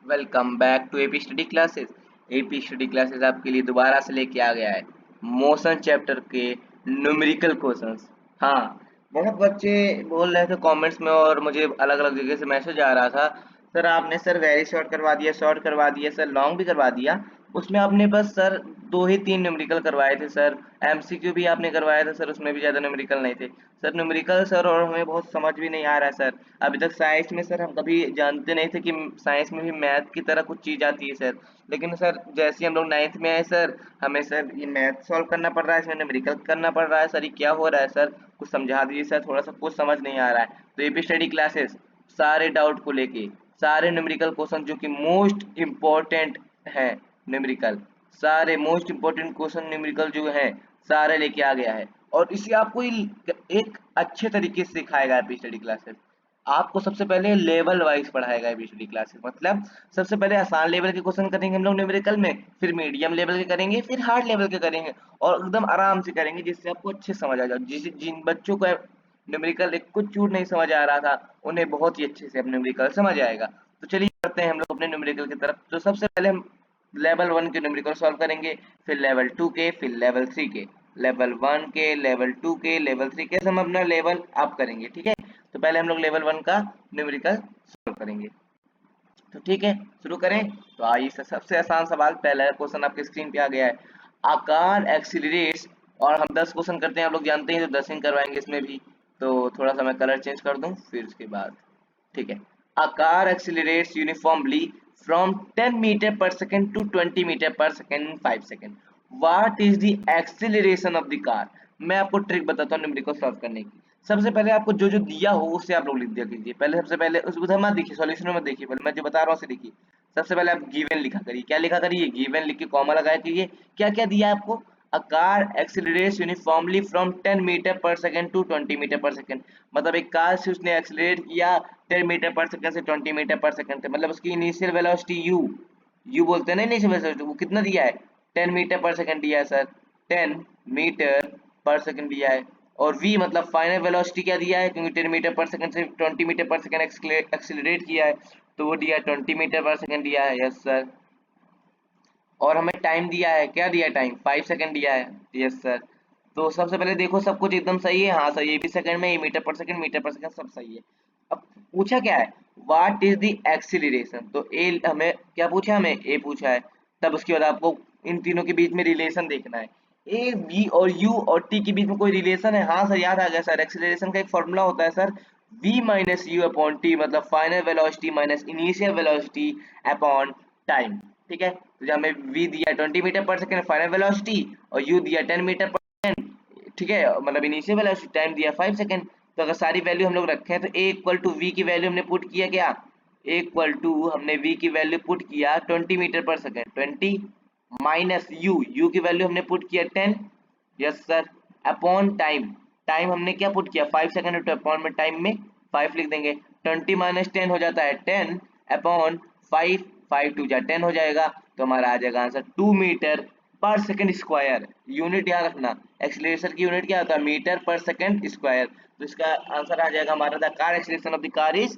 Welcome back to AP study classes. AP study classes आपके लिए दोबारा से लेके आ गया है मोशन चैप्टर के न्यूमेरिकल क्वेश्चंस। हाँ, बहुत बच्चे बोल रहे थे कमेंट्स में और मुझे अलग अलग जगह से मैसेज आ रहा था, सर आपने सर वेरी शॉर्ट करवा दिया, शॉर्ट करवा दिया, सर लॉन्ग भी करवा दिया। उसमें आपने बस सर दो ही तीन न्यूमेरिकल करवाए थे सर। एमसीक्यू भी आपने करवाया था सर, उसमें भी ज़्यादा न्यूमेरिकल नहीं थे सर। न्यूमेरिकल सर और हमें बहुत समझ भी नहीं आ रहा है सर। अभी तक साइंस में सर हम कभी जानते नहीं थे कि साइंस में भी मैथ की तरह कुछ चीज़ आती है सर। लेकिन सर जैसे ही हम लोग नाइन्थ में आए सर, हमें सर ये मैथ सॉल्व करना पड़ रहा है, इसमें न्यूमेरिकल करना पड़ रहा है सर। ये क्या हो रहा है सर? कुछ समझा दीजिए सर, थोड़ा सा कुछ समझ नहीं आ रहा है। तो एपी स्टडी क्लासेस सारे डाउट को लेके, सारे न्यूमेरिकल क्वेश्चन जो कि मोस्ट इम्पोर्टेंट है, न्यूमेरिकल सारे मोस्ट इम्पोर्टेंट क्वेश्चन न्यूमेरिकल जो है सारे लेके आ गया है। और इसे आपको एक अच्छे तरीके से सिखाएगा एपी स्टडी क्लासेस। आपको सबसे पहले लेवल वाइज पढ़ाएगा एपी स्टडी क्लासेस, मतलब सबसे पहले आसान लेवल के क्वेश्चन करेंगे हम लोग न्यूमेरिकल में, फिर मीडियम लेवल के करेंगे, फिर हार्ड लेवल के करेंगे और एकदम आराम से करेंगे जिससे आपको अच्छे समझ आ जाए। जिन बच्चों को न्यूमेरिकल एक कुछ चूर नहीं समझ आ रहा था, उन्हें बहुत ही अच्छे से अब न्यूमेरिकल समझ आएगा। तो चलिए करते हैं हम लोग अपने न्यूमेरिकल की तरफ। तो सबसे पहले हम लेवल 1 के न्यूमेरिकल सॉल्व करेंगे, फिर लेवल 2 के, फिर लेवल 3 के। लेवल 1 के, लेवल 2 के, लेवल 3 के, हम अपना लेवल अप करेंगे, ठीक है। तो पहले हम लोग लेवल 1 का न्यूमेरिकल सॉल्व करेंगे। तो ठीक है, शुरू करें। तो आइए सबसे आसान सवाल, पहला क्वेश्चन आपके स्क्रीन पे आ गया है। आकार एक्सीलरेट्स, और हम 10 क्वेश्चन करते हैं, आप लोग जानते हैं, तो 10 ही करवाएंगे इसमें भी। तो थोड़ा सा मैं कलर चेंज कर दूं फिर उसके बाद, ठीक है। A car accelerates uniformly from 10 meter per second to 20 meter per second in 5 seconds. What is the acceleration of the car? मैं आपको ट्रिक बताता हूँ न्यूमेरिकल सॉल्व करने की। सबसे पहले आपको जो जो दिया हो उसे आप लोग लिख दिया कीजिए। पहले सबसे पहले उस उधर मत देखिए, सॉल्यूशन में मत देखिए, पहले मैं जो बता रहा हूँ उसे देखिए। सबसे पहले आप गिवन लिखा करिए। क्या लिखा करिए? गिवन लिख के कॉमा लगाया करिए। क्या क्या दिया है आपको? A car accelerates uniformly from 10 metre per second to 20 metre per second. मतलब एक कार से उसने एक्सीलरेट किया 10 मीटर पर सेकंड से 20 मीटर पर सेकंड से, मतलब उसकी इनिशियल वेलोसिटी यू बोलते हैं ना, इनिशियल वेलोसिटी, वो कितना दिया है? 10 मीटर पर सेकंड दिया है सर, 10 मीटर पर सेकंड दिया है। और v मतलब फाइनल वेलोसिटी क्या दिया है, क्योंकि 10 मीटर पर सेकंड से 20 मीटर पर सेकंड एक्सीलरेट किया है, तो वो दिया है 20 मीटर पर सेकंड दिया है। Yes sir. और हमें टाइम दिया है, क्या दिया है? टाइम 5 सेकंड दिया है। Yes sir. तो सबसे पहले देखो सब कुछ एकदम सही है। हाँ सर, ये भी सेकंड में, ये मीटर पर सेकंड सब सही है। अब पूछा क्या है? What is the acceleration. तो ए हमें क्या पूछा? हमें ए पूछा है। तब उसके बाद आपको इन तीनों के बीच में रिलेशन देखना है। ए बी और यू और टी के बीच में कोई रिलेशन है? हाँ सर, याद आ गया सर, एक्सीलरेशन का एक फॉर्मूला होता है sir, v minus you upon T, मतलब final velocity minus initial velocity upon time. ठीक है, तो जब हमें v दिया 20 metre per second final velocity और u दिया 10 मीटर पर सेकंड, ठीक है, मतलब इनिशियल वेलोसिटी, टाइम दिया 5 सेकंड। तो अगर सारी वैल्यू हम लोग रखें तो a इक्वल टू v की वैल्यू हमने पुट किया, क्या a इक्वल टू हमने v की वैल्यू पुट किया 20 metre per second, 20 minus u की वैल्यू हमने पुट किया 10। Yes sir. Upon time, time हमने क्या पुट किया? 5 सेकंड, तो अपॉन में टाइम में 5 लिख देंगे। 20 माइनस 10 हो जाता है 10 अपॉन 5, 5 टू जा 10 हो जाएगा, तो हमारा आ जाएगा answer 2 metre per second square. Unit याद रखना, एक्सीलरेशन की यूनिट क्या होता है? Metre per second square. तो इसका आंसर आ जाएगा हमारा, the car acceleration of the car is,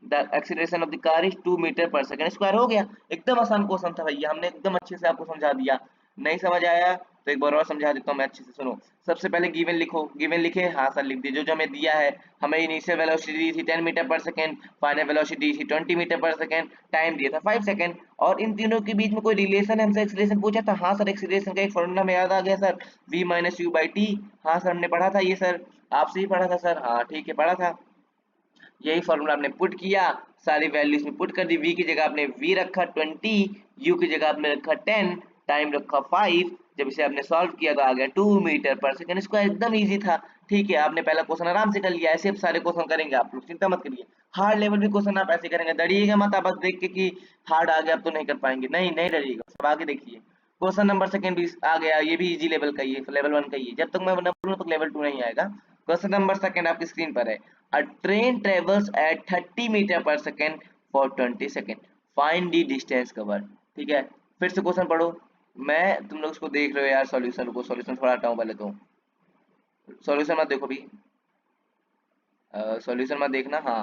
the acceleration of the car is 2 metre per second square. हो गया, एकदम आसान क्वेश्चन था भैया, हमने एकदम अच्छे से आपको समझा दिया। नहीं समझ आया तो एक बार और समझा देता हूँ मैं, अच्छे से सुनो। सबसे पहले गिवन लिखो। गिवन लिखे? हाँ सर लिख दिए। जो जो हमें दिया है, हमें इनिशियल वेलोसिटी दी थी 10 metre per second, final velocity थी 20 मीटर पर सेकंड, टाइम दिया था 5 सेकंड, और इन तीनों के बीच में कोई रिलेशन है, हमसे एक्सीलरेशन पूछा था। हाँ सर, एक्सीलरेशन का एक फॉर्मूला में याद आ गया sir, v minus u by T. हाँ सर, हमने पढ़ा था ये सर, आपसे ही पढ़ा था सर। हाँ ठीक है, पढ़ा था। यही फॉर्मूला आपने पुट किया, सारी वैल्यूज में पुट कर दी। v की जगह आपने v रखा 20, u की जगह आपने रखा 10, टाइम रखा 5। जब इसे आपने सॉल्व किया तो आ गया 2 मीटर पर सेकंड स्क्वायर। एकदम इजी था। ठीक है, आपने पहला क्वेश्चन आराम से कर लिया। ऐसे अब सारे क्वेश्चन करेंगे, आप लोग चिंता मत करिए। हार्ड लेवल भी क्वेश्चन आप ऐसे करेंगे, डरिएगा मत आप बस देख के कि हार्ड आ गया अब तो नहीं कर पाएंगे, नहीं नहीं डरिएगा, सब आगे देखिए। क्वेश्चन नंबर सेकंड भी आ गया, ये भी इजी लेवल का ही है, लेवल 1 का ही है। जब तक मैं न बोलूं तक लेवल 2 नहीं आएगा। क्वेश्चन नंबर सेकंड आपकी स्क्रीन पर है। A train travels at 30 metre per second for 20 second, find the distance covered। ठीक है, फिर से क्वेश्चन पढ़ो। मैं, तुम लोग उसको देख रहे हो यार, सॉल्यूशन को, सॉल्यूशन थोड़ा हटाऊं पहले तो, सॉल्यूशन मत देखो भी, सॉल्यूशन मत देखना। हाँ,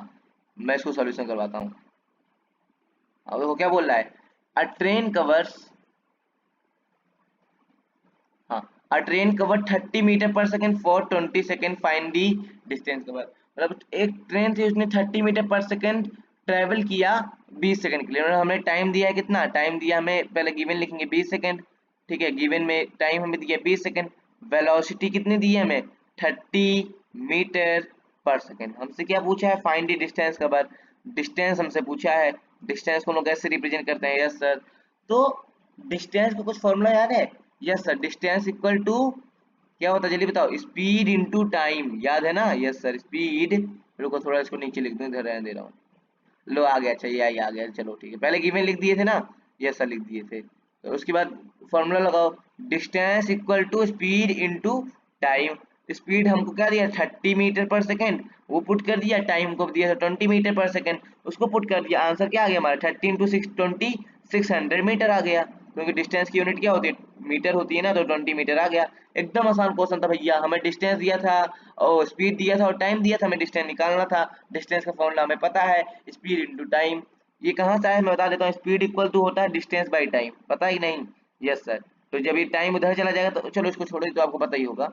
मैं इसको सॉल्यूशन करवाता हूँ। अब वो क्या बोल रहा है, अ ट्रेन कवर्स, हाँ, अ train cover 30 metre per second for 20 second, find the distance cover. मतलब एक ट्रेन थी, उसने 30 मीटर पर सेकंड ट्रेवल किया 20 सेकंड के लिए, और हमें टाइम दिया है कितना, टाइम दिया हमें, पहले गिवन लिखेंगे 20 सेकंड, ठीक है, गिवन में टाइम हमें दिया 20 सेकंड, वेलोसिटी कितनी दी है हमें 30 मीटर पर सेकंड। हमसे क्या पूछा है, find the distance cover, distance हमसे पूछा है, डिस्टेंस को हम लोग कैसे रिप्रेजेंट करते हैं, यस सर। तो डिस्टेंस का कुछ फॉर्मूला याद है, yes sir, distance equal to क्या होता है जल्दी बताओ, स्पीड इनटू टाइम, याद है ना, यस सर, स्पीड, रुको थोड़ा इसको नीचे लिख दूं, इधर रहने दे रहा हूँ, लो आ गया, अच्छा ये आ गया, चलो ठीक है, पहले गिवन लिख दिए थे ना, यस सर लिख दिए थे, तो उसके बाद फॉर्मूला लगाओ, distance equal to speed into time. Speed हमको क्या दिया 30 मीटर पर सेकेंड, वो पुट कर दिया, टाइम को दिया था 20 मीटर पर सेकेंड, उसको पुट कर दिया, आंसर क्या आ गया हमारा 30 इंटू 620, 600 मीटर आ गया, क्योंकि डिस्टेंस की यूनिट क्या होती है, मीटर होती है ना, तो 20 मीटर आ गया। एकदम आसान क्वेश्चन था भैया, हमें डिस्टेंस दिया था और स्पीड दिया था और टाइम दिया था, हमें डिस्टेंस निकालना था, डिस्टेंस का फॉर्मूला हमें पता है, स्पीड इंटू टाइम। ये कहाँ से आया मैं बता देता हूँ, स्पीड इक्वल टू होता है डिस्टेंस बाई टाइम, पता ही नहीं, यस सर। तो जब ये टाइम उधर चला जाएगा तो चलो इसको छोड़ो, ये तो आपको पता ही होगा,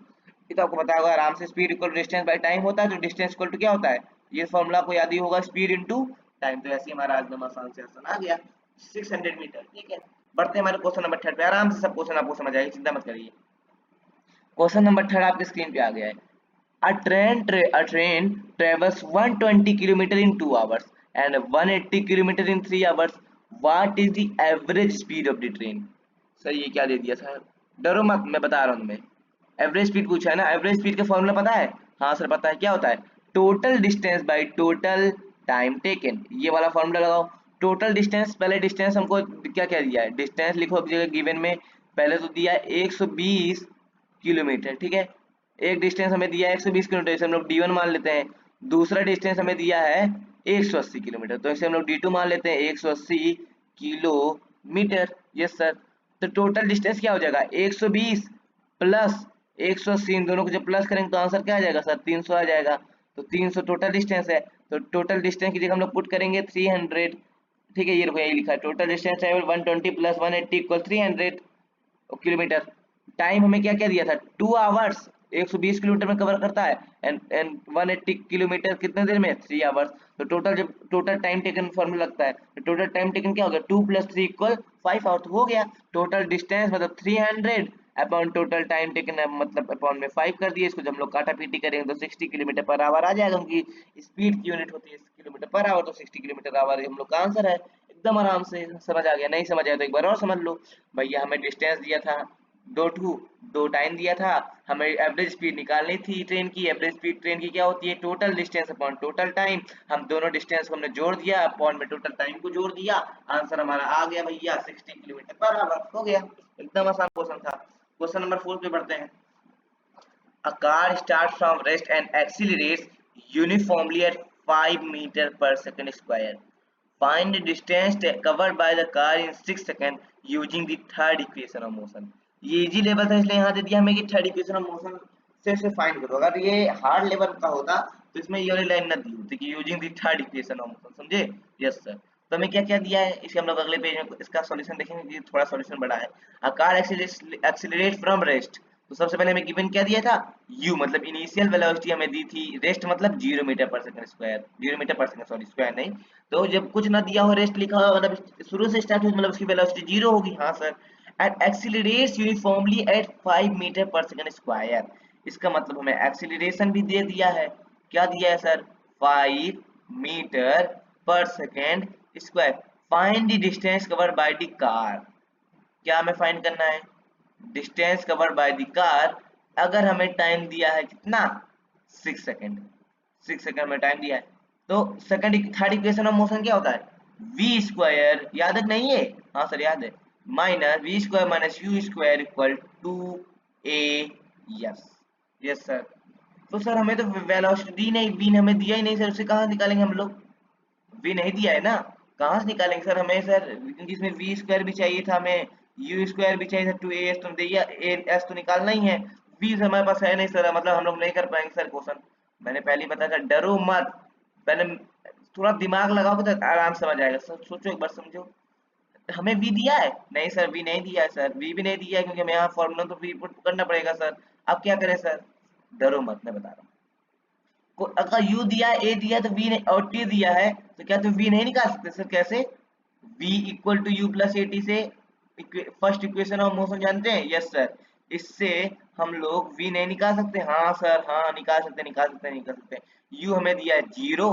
ये तो आपको पता होगा आराम से, speed equal to distance by time होता है, तो डिस्टेंस इक्वल टू क्या होता है, ये फॉर्मूला आपको याद ही होगा, स्पीड इंटू टाइम। तो ऐसे ही हमारा एकदम आसान से आसान आ गया 600 मीटर, ठीक है। बढ़ते हैं हमारे क्वेश्चन नंबर 3 पे, आराम से सब क्वेश्चन आपको समझ आएगी, चिंता मत करिए। क्वेश्चन नंबर 3 आपके स्क्रीन पे आ गया है, a train travels 120 kilometer in 2 hours and 180 kilometer in 3 hours. What is the average speed of the train? Sir ये क्या दे दिया सर, डरो मत, मैं बता रहा हूँ तुम्हें, एवरेज स्पीड पूछा है ना, एवरेज स्पीड का फॉर्मूला पता है, हाँ सर पता है, क्या होता है, total distance by total time taken, ये वाला फॉर्मूला लगाओ। टोटल डिस्टेंस, पहले डिस्टेंस हमको क्या क्या दिया है, डिस्टेंस लिखो एक जगह गिवन में, पहले तो दिया है 120 किलोमीटर, ठीक है, एक डिस्टेंस हमें दिया है 120 किलोमीटर, इसे हम लोग D1 मान लेते हैं। दूसरा डिस्टेंस हमें दिया है 180 किलोमीटर, तो इसे हम लोग D2 मान लेते हैं, 180 किलोमीटर, यस सर। तो टोटल डिस्टेंस क्या हो जाएगा 120 प्लस 180, इन दोनों को जब प्लस करेंगे तो आंसर क्या आ जाएगा सर, 300 आ जाएगा। तो 300 टोटल डिस्टेंस है, तो टोटल डिस्टेंस की जगह हम लोग पुट करेंगे 300, ठीक है, ये देखो यही लिखा है, total distance travel 120 plus 180 equal 300 kilometre. Time हमें क्या क्या दिया था 2 आवर्स, 120 किलोमीटर में कवर करता है, एंड 180 किलोमीटर कितने देर में 3 आवर्स। तो टोटल जब टोटल टाइम टेकन फॉर्मूला लगता है, तो टोटल टाइम टेकन क्या हो गया 2 + 3 = 5 आवर, तो हो गया टोटल डिस्टेंस मतलब 300 अपॉन टोटल टाइम टेकन, मतलब अपॉन में 5 कर दिए, इसको जब हम लोग काटा पीटी करेंगे तो 60 किलोमीटर पर आवर आ जाएगा, उनकी स्पीड की यूनिट होती है किलोमीटर पर आवर, तो 60 किलोमीटर आवर हम लोग का आंसर है। एकदम आराम से समझ आ गया, नहीं समझ आया तो एक बार और समझ लो। भैया हमें डिस्टेंस दिया था दो टाइम दिया था, हमें एवरेज स्पीड निकालनी थी ट्रेन की, एवरेज स्पीड ट्रेन की क्या होती है total distance upon total time, हम दोनों डिस्टेंस को हमने जोड़ दिया, अपॉन में टोटल टाइम को जोड़ दिया, आंसर हमारा आ गया भैया 60 किलोमीटर पर आवर, हो गया, एकदम आसान क्वेश्चन था। क्वेश्चन नंबर 4 पे बढ़ते हैं, a car starts from rest and accelerates uniformly at 5 meter per second square. Find the distance covered by the car in 6 seconds using the third equation of motion. ये easy level था इसलिए यहाँ दे दिया हमें कि थर्ड इक्वेशन ऑफ मोशन से find करो, अगर ये हार्ड लेवल का होता तो इसमें ये वाली लाइन न दी होती कि using the third equation of motion, समझे, यस सर। तो हमें क्या क्या दिया है, इसे हम लोग अगले पेज में इसका सॉल्यूशन देखेंगे, ये थोड़ा सॉल्यूशन बड़ा है। A car accelerate from rest, तो सबसे पहले हमें गिवन क्या दिया था u, मतलब इनिशियल वेलोसिटी हमें दी थी, रेस्ट मतलब 0 metre per second square, 0 metre per second, sorry square नहीं, तो जब कुछ ना दिया हो रेस्ट लिखा हो मतलब शुरू से स्टार्ट हो मतलब उसकी वेलोसिटी 0 होगी, हाँ sir. And accelerates uniformly at 5 metre per second square, इसका मतलब हमें एक्सीलरेशन भी दे दिया है, क्या दिया है sir 5 metre per second square. Find the distance covered by the car, क्या हमें फाइंड करना है distance covered by the car, अगर हमें टाइम दिया है कितना 6 सेकंड, 6 सेकंड में टाइम दिया है, तो second third equation of motion क्या होता है वी स्क्वायर, याद है नहीं है, हाँ सर याद है, minus v square minus u square equal to a, yes, yes sir. तो सर हमें तो वेलोसिटी दी नहीं, वी हमें दिया ही नहीं सर, उसे कहाँ निकालेंगे हम लोग, वी नहीं दिया है ना, कहाँ से निकालेंगे सर हमें सर, क्योंकि इसमें वी स्क्वायर भी चाहिए था हमें, यू स्क्वायर भी चाहिए था, टू ए एस तो दिया, ए एस तो निकालना ही है, वी हमारे पास है नहीं सर, मतलब हम लोग नहीं कर पाएंगे सर क्वेश्चन, मैंने पहले ही बताया था डरो मत, पहले थोड़ा दिमाग लगाओगे तो आराम से समझ आएगा सर। सोचो एक बार, समझो। हमें वी दिया है? नहीं सर, वी नहीं दिया है सर, वी भी नहीं दिया है, क्योंकि हमें यहाँ फॉर्मूला तो वी पुट करना पड़ेगा सर। अब क्या करें सर? डरो मत, मैं बता रहा हूँ। अगर यू दिया है, ए दिया है, तो वी नहीं, और टी दिया है, तो क्या तुम वी नहीं निकाल सकते सर? कैसे? v equal to u plus a t से फर्स्ट इक्वेशन ऑफ मोशन जानते हैं? Yes sir. इससे हम लोग v नहीं निकाल सकते? हाँ सर, हाँ निकाल सकते, निकाल सकते, निकाल सकते। u हमें दिया है 0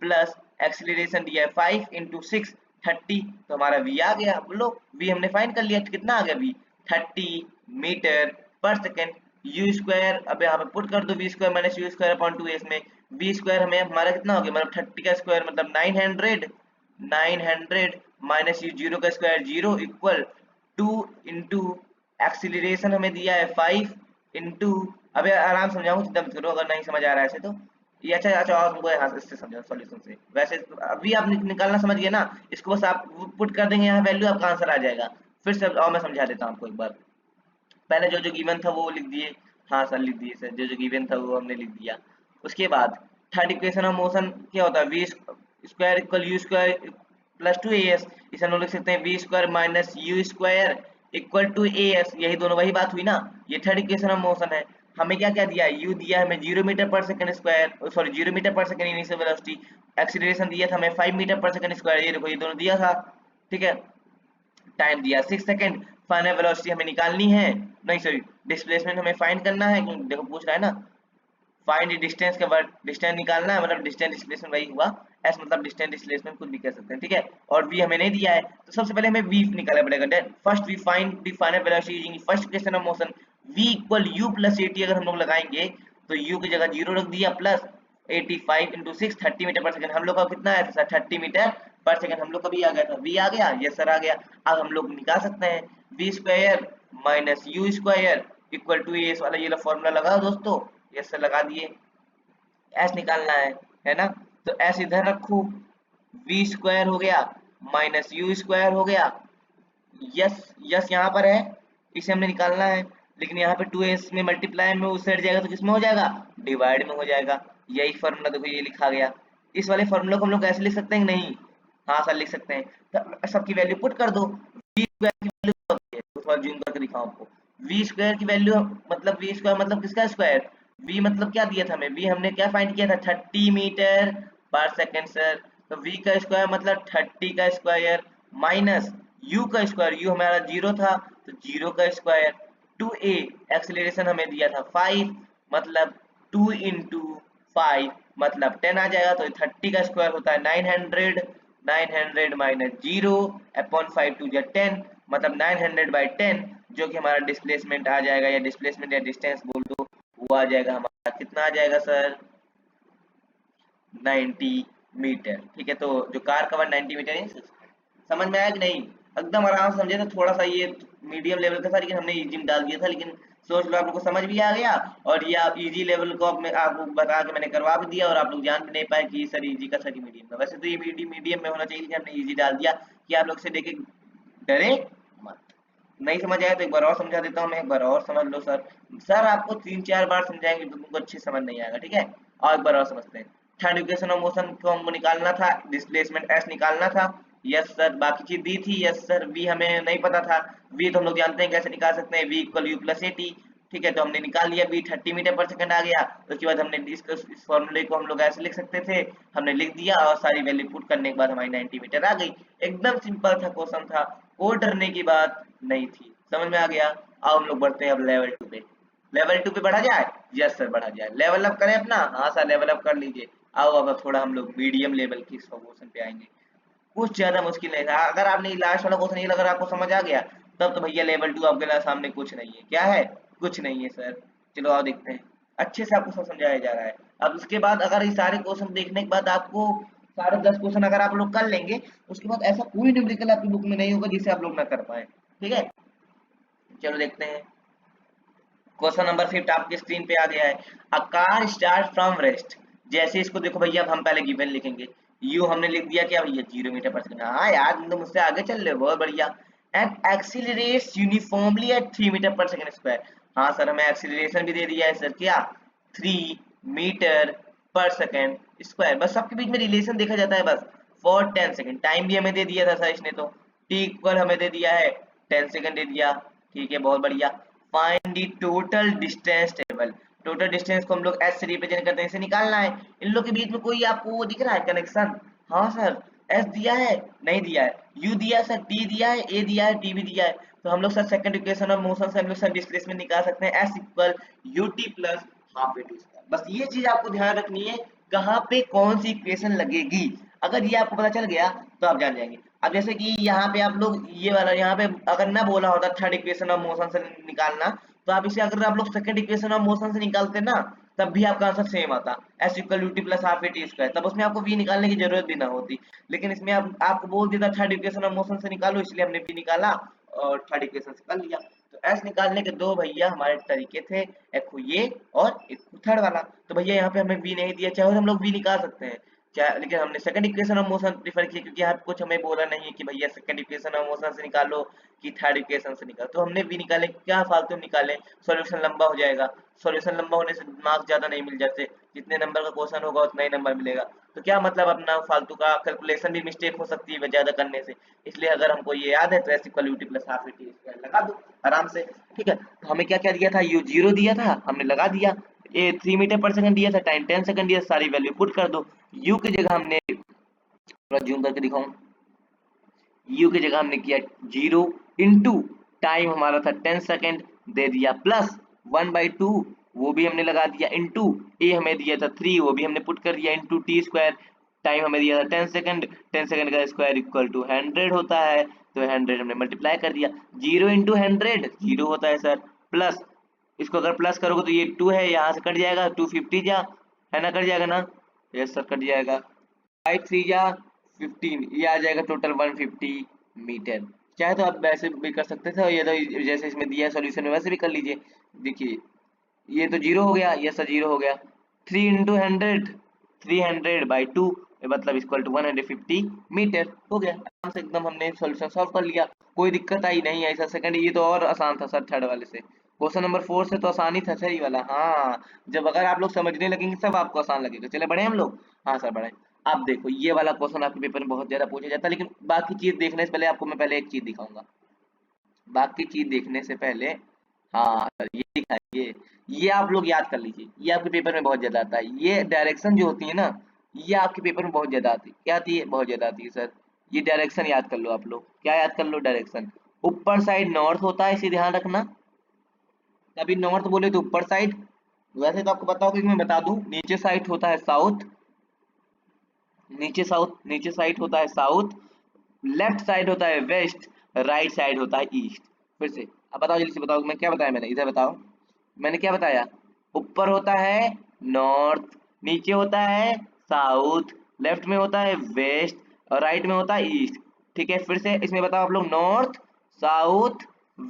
प्लस एक्सीलरेशन दिया है 5 इंटू 6 30, तो हमारा v आ गया। बोलो, v हमने फाइंड कर लिया, कितना आ गया v? 30 metre per second. U square, अब यहाँ पे पुट कर दो, v square minus u square upon 2 इसमें वी स्क्वायर हमें हमारा कितना हो गया, मतलब 30 का स्क्वायर मतलब 900, 900 माइनस यू, जीरो का square zero, equal 2 into acceleration हमें दिया है 5 इंटू, अबे आराम समझाऊंगा, चिंता मत करो अगर नहीं समझ आ रहा है ऐसे तो। ये अच्छा अच्छा, और तुमको यहाँ इससे समझाओ सॉल्यूशन से। वैसे तो अभी आप निकालना समझ गए ना, इसको बस आप पुट कर देंगे यहाँ वैल्यू, आपका आंसर आ जाएगा। फिर से और मैं समझा देता हूँ आपको एक बार। पहले जो जो गिवन था वो लिख दिए। हाँ सर, लिख दिए सर, जो जो गिवन था वो हमने लिख दिया। उसके बाद थर्ड इक्वेशन ऑफ मोशन क्या होता है? V square equal u square plus 2 as। इसे हम लोग लिख सकते हैं v square minus u square equal to as। यही दोनों वही बात हुई ना। ये थर्ड इक्वेशन ऑफ मोशन है। हमें क्या क्या दिया है? यू दिया है हमें 0 metre per second square, sorry 0 metre per second initial velocity. Acceleration दिया था हमें 5 मीटर पर सेकंड स्क्वायर, ये देखो ये दोनों दिया था। ठीक है। टाइम दिया 6 सेकेंड। फाइनल वेलोसिटी हमें निकालनी है, नहीं सॉरी, डिस्प्लेसमेंट हमें फाइंड करना है, क्योंकि देखो पूछ रहा है ना। फाइंड डिस्टेंस के वर्ड, डिस्टेंस निकालना है, मतलब डिस्टेंस डिस्प्लेसमेंट वही हुआ। एस मतलब डिस्टेंस डिस्प्लेसमेंट कुछ भी कह सकते हैं, ठीक है। और वी हमें नहीं दिया है, तो सबसे पहले हमें वी निकालना पड़ेगा। Then first we find the final velocity using first equation of motion. V equal u plus a t अगर हम लोग लगाएंगे, तो यू की जगह 0 रख दिया, plus 85 into 6 30 metre per second. हम लोग का कितना आया था सर? 30 मीटर पर सेकंड हम लोग का भी आ गया था। वी आ गया, यस सर आ गया। अब हम लोग निकाल सकते हैं v square minus u square equal to s वाला ये फॉर्मूला लगाओ दोस्तों। यस सर लगा दिए। एस निकालना है ना? तो एस इधर रखो, वी स्क्वायर हो गया माइनस यू स्क्वायर हो गया। यस, यस यहाँ पर है, इसे हमने निकालना है। लेकिन यहाँ पे 2s में मल्टीप्लाई में उस साइड जाएगा तो किसमें हो जाएगा? डिवाइड में हो जाएगा। यही फॉर्मूला देखो ये लिखा गया। इस वाले फॉर्मूला को हम लोग ऐसे लिख सकते हैं कि नहीं? हाँ सर लिख सकते हैं। तो सबकी वैल्यू पुट कर दो। वी स्क्वायर की वैल्यू थोड़ा जूम करके दिखाऊं आपको। वी स्क्वायर की वैल्यू मतलब वी स्क्वायर मतलब किसका स्क्वायर? वी मतलब क्या दिया था हमें? वी हमने क्या फाइंड किया था? 30 मीटर पर सेकेंड सर। तो वी का स्क्वायर मतलब 30 का स्क्वायर माइनस यू का स्क्वायर, यू हमारा 0 था तो 0 का स्क्वायर, 2a एक्सेलरेशन हमें दिया था 5 मतलब 2 इंटू 5 मतलब 10 आ जाएगा। तो 30 का स्क्वायर होता है 900, 900 माइनस 0 अपॉन 5 टू 10 मतलब 900/10, जो कि हमारा डिस्प्लेसमेंट आ जाएगा, या डिस्प्लेसमेंट या डिस्टेंस बोल दो, वो आ जाएगा हमारा। कितना आ जाएगा सर? 90 मीटर। ठीक है, तो जो कार कवर 90 मीटर है। समझ में आया कि नहीं? एकदम आराम से समझे। तो थोड़ा सा ये मीडियम लेवल का था, लेकिन हमने इजी में डाल दिया था, लेकिन सोच लो आप लोग को समझ भी आ गया। और ये आप इजी लेवल को आपको बता के मैंने करवा भी दिया, और आप लोग जान भी नहीं पाए कि सर इजी का था कि मीडियम का। वैसे तो ये मीडियम में होना चाहिए, लेकिन हमने इजी डाल दिया कि आप लोग से देखे डरे मत। नहीं समझ आया तो एक बार और समझा देता हूँ मैं, एक बार और समझ लो सर। सर आपको 3-4 बार समझाएंगे तो तुमको अच्छी समझ नहीं आएगा, ठीक है। और एक बार और समझते हैं। थर्ड इक्वेशन ऑफ मोशन को हमको निकालना था, डिस्प्लेसमेंट एस निकालना था। यस सर, बाकी चीज दी थी। यस सर, वी हमें नहीं पता था। वी तो हम लोग जानते हैं कैसे निकाल सकते हैं, v equal u plus a t. ठीक है, तो हमने निकाल लिया, वी 30 मीटर पर सेकंड आ गया। उसके बाद हमने इस फॉर्मूले को हम लोग ऐसे लिख सकते थे, हमने लिख दिया, और सारी वैल्यू पुट करने के बाद हमारी 90 मीटर आ गई। एकदम सिंपल था क्वेश्चन था, कोई डरने की बात नहीं थी। समझ में आ गया? अब हम लोग बढ़ते हैं अब लेवल 2 पे। लेवल 2 पे बढ़ा जाए? यस सर बढ़ा जाए। लेवल अप करें अपना? हाँ सर लेवल अप कर लीजिए। आओ अब थोड़ा हम लोग मीडियम लेवल की क्वेश्चन पे आएंगे। कुछ ज्यादा मुश्किल नहीं था। अगर आपने लास्ट वाला क्वेश्चन ये अगर आपको समझ आ गया, तब तो भैया लेवल 2 आपके सामने कुछ नहीं है। क्या है? कुछ नहीं है सर। चलो आओ देखते हैं। अच्छे से आपको सब समझाया जा रहा है। अब उसके बाद अगर ये सारे क्वेश्चन देखने के बाद आपको सारे 10 क्वेश्चन अगर आप लोग कर लेंगे, उसके बाद ऐसा कोई न्यूमेरिकल आपकी बुक में नहीं होगा जिसे आप लोग ना कर पाए। ठीक है, चलो देखते हैं। क्वेश्चन नंबर 5 आपकी स्क्रीन पे आ गया है। A car start from rest. जैसे इसको देखो भैया, अब हम पहले गिवन लिखेंगे। यू हमने लिख दिया क्या भैया? 0 मीटर पर सेकंड। हाँ यार तुम तो मुझसे आगे चल रहे हो, बहुत बढ़िया। And accelerates uniformly eight 3 metre per second square. हाँ सर, हमें एक्सीलरेशन भी दे दिया है सर, क्या? 3 मीटर पर सेकेंड स्क्वायर, बस सबके बीच में रिलेशन देखा जाता है बस फॉर 10 सेकेंड। टाइम भी हमें दे दिया था सर इसने, तो टी इक्वल हमें दे दिया है 10 सेकेंड दे दिया, ठीक है बहुत बढ़िया। Find the total distance table, total distance को हम लोग एस से रिप्रेजेंट करते हैं, इसे निकालना है। इन लोग के बीच में कोई आपको वो दिख रहा है कनेक्शन? हाँ सर, एस दिया है, नहीं दिया है, यू दिया है सर, टी दिया है, ए दिया है, टी भी दिया है। तो हम लोग sir second equation of motion से हम लोग सर डिस्प्लेसमेंट निकाल सकते हैं, S equal u t plus half a t square. बस ये चीज आपको ध्यान रखनी है, कहाँ पे कौन सी इक्वेशन लगेगी। अगर ये आपको पता चल गया तो आप जान जाएंगे। अब जैसे कि यहाँ पे आप लोग ये वाला, यहाँ पे अगर मैं बोला होता थर्ड इक्वेशन ऑफ मोशन से निकालना, तो आप इसे अगर आप लोग सेकंड इक्वेशन ऑफ मोशन से निकालते ना, तब भी आपका आंसर सेम आता, S equal u t plus half a t square, तब उसमें आपको वी निकालने की जरूरत भी ना होती। लेकिन इसमें आपको बोल दिया था थर्ड इक्वेशन ऑफ मोशन से निकालो, इसलिए हमने वी निकाला और थर्ड इक्वेशन से कर लिया। तो एस निकालने के दो भैया हमारे तरीके थे, एक ये और एक थर्ड वाला। तो भैया यहाँ पे हमें वी नहीं दिया, चाहे हम लोग वी निकाल सकते हैं चाहे, लेकिन हमने second equation of motion prefer किया, क्योंकि यहाँ पे कुछ हमें बोला नहीं है कि भैया सेकंड इक्वेशन ऑफ मोशन से निकालो कि थर्ड इक्वेशन से निकालो। तो हमने वी निकाले, क्या फालतू निकाले, सॉल्यूशन लंबा हो जाएगा। सॉल्यूशन लंबा होने से मार्क्स ज्यादा नहीं मिल जाते, जितने नंबर का क्वेश्चन होगा उतना ही नंबर मिलेगा। तो क्या मतलब अपना फालतू का कैलकुलेशन भी मिस्टेक हो सकती है ज्यादा करने से। इसलिए अगर हमको ये याद है तो S equal u t plus half a t square लगा दो आराम से, ठीक है। तो हमें क्या क्या दिया था, यू जीरो दिया था, हमने लगा दिया। ए 3 मीटर पर सेकंड दिया था, टाइम 10 सेकंड दिया, सारी वैल्यू पुट कर दो। यू की जगह हमने, थोड़ा जूम करके दिखाऊं, यू की जगह हमने किया 0 इंटू टाइम हमारा था 10 सेकेंड दे दिया, प्लस 1/2 वो भी हमने लगा दिया, इंटू ए हमें दिया था 3 वो भी हमने पुट कर दिया, इंटू टी स्क्वायर टाइम हमें दिया था 10 सेकेंड, 10 सेकेंड का स्क्वायर इक्वल टू 100 होता है, तो 100 हमने मल्टीप्लाई कर दिया। 0 इंटू 100 0 होता है सर, प्लस इसको अगर प्लस करोगे तो ये 2 है, यहाँ से कट जाएगा, 250 जा है ना, कट जाएगा ना, यस सर कट जाएगा, 5 3 जा 15, ये आ जाएगा टोटल 150 मीटर। चाहे तो आप वैसे भी कर सकते थे, और ये तो जैसे इसमें दिया है सॉल्यूशन में वैसे भी कर लीजिए। देखिए ये तो जीरो हो गया, ये सर जीरो हो गया, 3 इंटू 100 300/2 मतलब इक्वल टू 150 मीटर हो गया। आराम से एकदम हमने सॉल्यूशन सॉल्व कर लिया, कोई दिक्कत आई नहीं आई सर। सेकंड ये तो और आसान था सर थर्ड वाले से, क्वेश्चन नंबर 4 से तो आसान ही था सर ये वाला। हाँ, जब अगर आप लोग समझने लगेंगे सब आपको आसान लगेगा। चले बढ़े हम लोग, हाँ सर बढ़े। आप देखो ये वाला क्वेश्चन आपके पेपर में बहुत ज्यादा पूछा जाता है, लेकिन बाकी चीज देखने से पहले आपको मैं पहले एक चीज दिखाऊंगा, बाकी चीज देखने से पहले। हाँ सर ये दिखाइए, ये आप लोग याद कर लीजिए, ये आपके पेपर में बहुत ज्यादा आता है। ये डायरेक्शन जो होती है ना, ये आपके पेपर में बहुत ज्यादा आती है। क्या आती है? बहुत ज्यादा आती है सर। ये डायरेक्शन याद कर लो आप लोग, क्या याद कर लो? डायरेक्शन। ऊपर साइड नॉर्थ होता है, इसे ध्यान रखना। कभी नॉर्थ बोले तो ऊपर साइड, वैसे तो आपको पता होगा कि मैं बता दूं, नीचे साइड होता है साउथ, नीचे साइड होता है साउथ, लेफ्ट साइड होता है वेस्ट, राइट साइड होता है ईस्ट। फिर से अब बताओ, जल्दी से बताओ, मैं क्या बताया मैंने, इधर बताओ मैंने क्या बताया। ऊपर होता है नॉर्थ, नीचे होता है साउथ, लेफ्ट में होता है वेस्ट और राइट में होता है ईस्ट। ठीक है, फिर से इसमें बताओ आप लोग, north south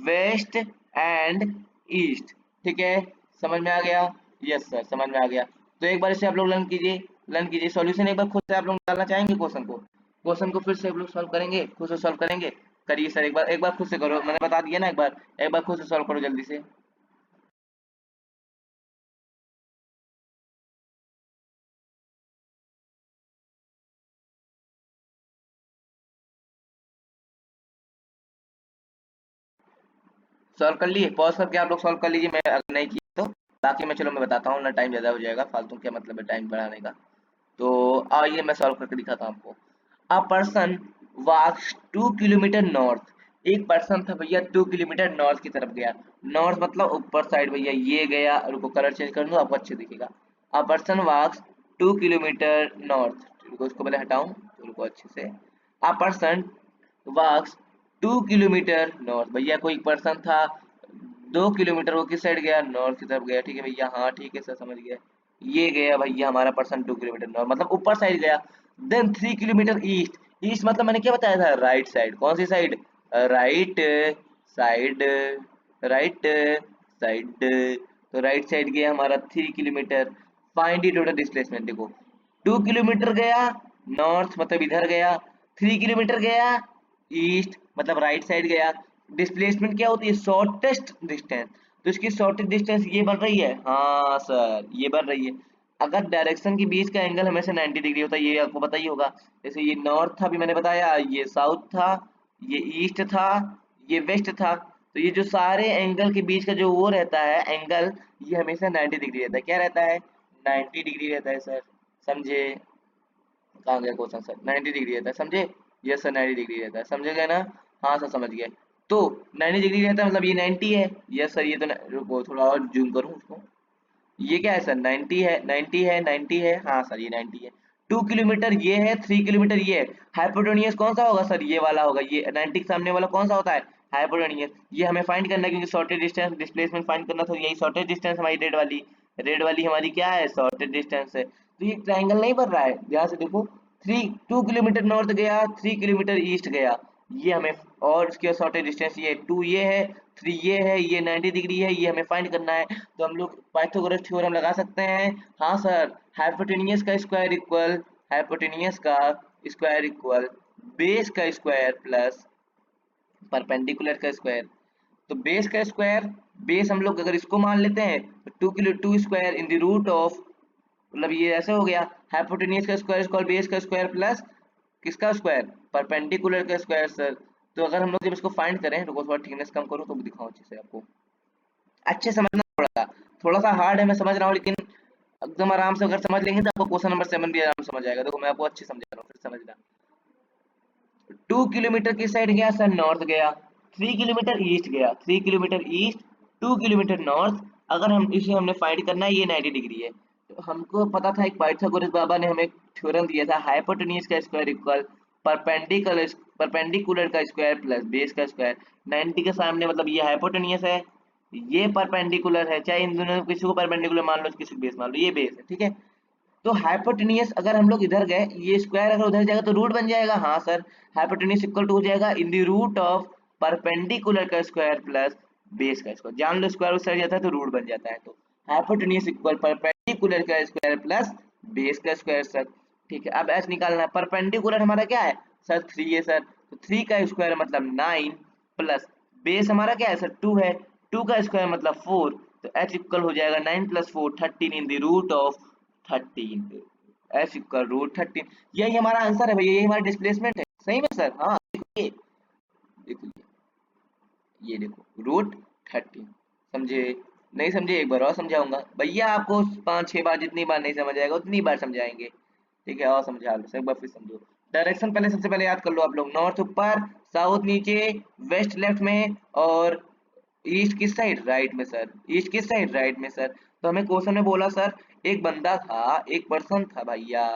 west and east. ठीक है, समझ में आ गया? यस सर समझ में आ गया। तो एक बार इसे आप लोग लर्न कीजिए, लर्न कीजिए सॉल्यूशन एक बार खुद से आप लोग निकालना चाहेंगे क्वेश्चन को, क्वेश्चन को फिर से आप लोग सॉल्व करेंगे, खुद से सॉल्व करेंगे। करिए सर, एक बार खुद से करो, मैंने बता दिया ना, एक बार खुद से सॉल्व करो जल्दी से। सॉल्व कर लिए? पॉज करके आप लोग सॉल्व कर लीजिए, मैं अगर नहीं किया तो। बाकी मैं, चलो मैं बताता हूँ ना, टाइम ज़्यादा हो जाएगा, फालतू क्या मतलब है टाइम बढ़ाने का। तो आइए मैं सॉल्व करके दिखाता हूँ आपको। A person walks 2 kilometre north, एक पर्सन था भैया 2 किलोमीटर नॉर्थ की तरफ गया। नॉर्थ मतलब ऊपर साइड भैया, ये गया, रुको कलर चेंज कर दूँ आपको अच्छे दिखेगा। A person walks 2 kilometre north, रुको इसको पहले हटाऊँ, रुको अच्छे से। A person walks 2 kilometre north, भैया कोई पर्सन था 2 किलोमीटर, वो किस साइड गया? नॉर्थ की तरफ गया। ठीक है भैया, हाँ ठीक है सर समझ गया। ये गया भैया हमारा पर्सन 2 किलोमीटर नॉर्थ मतलब ऊपर साइड गया। देन 3 किलोमीटर ईस्ट, ईस्ट मतलब मैंने क्या बताया था? Right side. कौन सी side? Right side, right side. तो राइट साइड गया हमारा 3 kilometre. Find the total displacement, देखो 2 किलोमीटर गया नॉर्थ मतलब इधर गया, 3 किलोमीटर गया ईस्ट मतलब राइट साइड गया। डिस्प्लेसमेंट क्या होती है? Shortest distance. तो इसकी शॉर्टेस्ट डिस्टेंस ये बन रही है, हाँ सर ये बन रही है। अगर डायरेक्शन के बीच का एंगल हमेशा 90 डिग्री होता है, ये आपको पता ही होगा। जैसे ये नॉर्थ था, अभी मैंने बताया, ये साउथ था, ये ईस्ट था, ये वेस्ट था। तो ये जो सारे एंगल के बीच का जो वो रहता है एंगल, ये हमेशा 90 डिग्री रहता है। क्या रहता है? 90 डिग्री रहता है सर। समझे? कहाँ गया क्वेश्चन सर? 90 डिग्री रहता है, समझे? यस सर, 90 डिग्री रहता है, समझे गए ना? हाँ सर, समझ गए। तो 90 डिग्री रहता है मतलब ये 90 है। यस सर, ये तो रुको थोड़ा और जूम करूँ उसको। ये क्या है सर? 90 है, 90 है, 90 है। हाँ सर, ये 90 है। 2 किलोमीटर ये है, 3 किलोमीटर ये है। हाइपोटेनियस कौन सा होगा सर? ये वाला होगा। ये 90 के सामने वाला कौन सा होता है? हाइपोटेनियस। ये हमें फाइंड करना है, क्योंकि शॉर्टेज डिस्टेंस डिस्प्लेसमेंट फाइंड करना था। यही शॉर्टेज डिस्टेंस हमारी रेड वाली हमारी क्या है? शॉर्टेज डिस्टेंस है। तो ये ट्राइंगल नहीं बन रहा है, ध्यान से देखो। 2 किलोमीटर नॉर्थ गया, 3 किलोमीटर ईस्ट गया, ये हमें। और इसके शॉर्टेज डिस्टेंस ये 2 ये है, 3 ये है, ये 90 डिग्री है, ये हमें फाइंड करना है। तो हम लोग पाइथागोरस थ्योरम लगा सकते हैं। हाँ सर, हाइपोटेनियस का स्क्वायर इक्वल बेस का स्क्वायर प्लस परपेंडिकुलर का स्क्वायर। तो बेस का स्क्वायर, बेस हम लोग अगर इसको मान लेते हैं तो 2 square in the root of, मतलब ये ऐसे हो गया। हाइपोटेनियस का स्क्वायर इक्वल बेस का स्क्वायर प्लस किसका स्क्वायर? परपेंडिकुलर का स्क्वायर सर। तो अगर हम लोग जब इसको फाइंड करें, तो थोड़ा थिकनेस कम करो तो दिखाऊं अच्छे से आपको। अच्छे समझना, थोड़ा सा हार्ड है मैं समझ रहा हूँ, लेकिन एकदम आराम से अगर समझ लेंगे तो आपको क्वेश्चन नंबर 7 भी आराम से समझ आएगा। देखो मैं आपको अच्छे समझा रहा हूँ, फिर समझना। 2 किलोमीटर किस साइड गया सर? नॉर्थ गया। 3 किलोमीटर ईस्ट गया, 3 किलोमीटर ईस्ट, 2 किलोमीटर नॉर्थ। अगर हम इसे हमने फाइंड करना है, ये 90 डिग्री है। तो हमको पता था, एक पाइथागोरस बाबा ने हमें थ्योरम दिया था, हाइपोटेन्यूज का स्क्वायर इक्वल परपेंडिकुलर का स्क्वायर प्लस बेस का स्क्वायर। 90 के सामने मतलब ये हाइपोटेन्यूज है, ये परपेंडिकुलर है। चाहे इन दोनों किसी को परपेंडिकुलर मान लो, किसी को बेस मान लो, ये बेस है, ठीक है। तो हाइपोटेनियस अगर हम लोग इधर गए, ये स्क्वायर अगर उधर जाएगा तो रूट बन जाएगा। हाँ सर, हाइपोटेनियस इक्वल टू हो जाएगा in the root of perpendicular का स्क्वायर प्लस बेस का स्क्वायर। जान लो स्क्वायर उस साइड जाता है तो रूट बन जाता है। तो हाइपोटेनियस इक्वल परपेंडिकुलर का स्क्वायर प्लस बेस का स्क्वायर सर। ठीक है, अब एच निकालना है। परपेंडिकुलर हमारा क्या है सर? 3 है सर। तो 3 का स्क्वायर मतलब 9 प्लस बेस हमारा क्या है सर? 2 है। 2 का स्क्वायर मतलब 4। तो एच इक्वल हो जाएगा 9 plus 4 13 in the root of 13। H equal root 13। यही हमारा आंसर है भैया, यही हमारा डिस्प्लेसमेंट है। सही में सर? हाँ देखो ये, देखो ये देखो रूट 13। समझे? नहीं समझे? एक बार और समझाऊंगा भैया आपको। 5-6 बार, जितनी बार नहीं समझ आएगा उतनी बार समझाएंगे। ठीक है, और समझा लो एक बार, फिर समझो। डायरेक्शन पहले, सबसे पहले याद कर लो आप लोग। नॉर्थ ऊपर, साउथ नीचे, वेस्ट लेफ्ट में, और ईस्ट किस साइड? राइट में सर। ईस्ट किस साइड? राइट में सर। तो हमें क्वेश्चन में बोला सर, एक बंदा था, एक पर्सन था भैया,